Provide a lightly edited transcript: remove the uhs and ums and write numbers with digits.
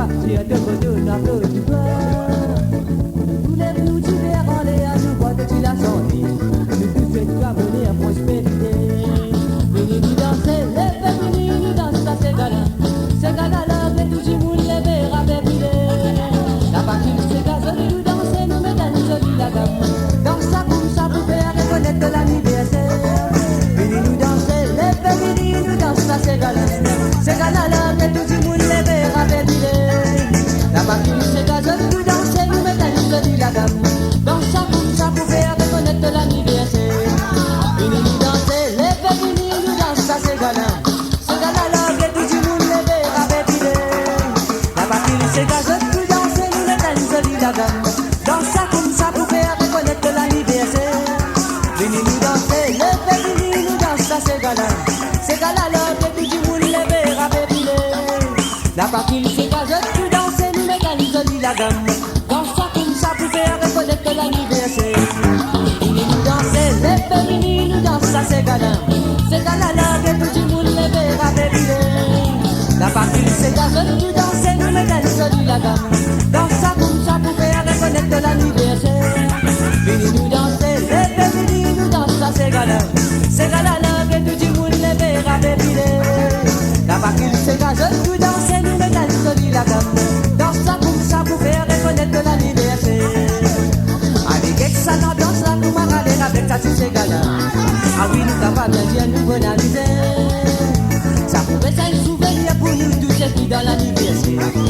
partir de côté nord du port. Tous les nous divers en l'air, nous voit-tu la santé. Nous tous et toi venir prospérité. Venez nous danser, les féminines nous dansent à ces gars-là. Ces gars-là, les tout du monde, les verres à pépiler. La partie de ces gars, nous danser, nous mettons une jolie la gamme. Dans sa boum, ça vous fait reconnaître l'anniversaire. Venez nous danser, les féminines nous dansent à ces gars-là. Ces gars-là, les tout du monde, les verres à pépiler. La partie de ces gars, nous danser, nous mettons une jolie la gamme. Dans sa boum, ça vous fait reconnaître l'anniversaire. Venez nous danser, les féminines nous dansent à ces gars-là. Ces gars-là, les tout du monde, les verres à pépiler. La partie de ces gars, nous danser, nous mettons une jolie la gamme. Dans sa boum, ça vous fait reconnaître l'anniversaire. Venez nous danser, les féminines nous dansent à ces gars-là. Ces gars-là, les tout du monde, les verres à pépiler. La partie de ces gars, nous danser, nous mettons une jolie la gamme. Dans sa boum, ça vous fait reconnaître l'anniversaire. Venez nous danser, les féminines nous dansent à ces gars-là. Ces gars-là, les tout du monde, les verres à pépiler. La partie de ces gars, nous danser, nous mettons une jolie la gamme. Dans sa boum, ça vous fait reconnaître l'anniversaire. Venez nous danser, les féminines nous dansent à ces gars-là. Ces gars-là, les tout du monde, les verres à pépiler. La partie de ces gars, nous danser, nous mettons une jolie la gamme. Dans sa boum, ça vous fait reconnaître l'anniversaire. Avec ex à l'ambiance, là, nous m'arrêter avec ça, ces gars-là. Ah oui, nous capables de dire, nous bonnes misère. Ça pouvait être un souvenir pour nous tous et qui dans l'anniversaire.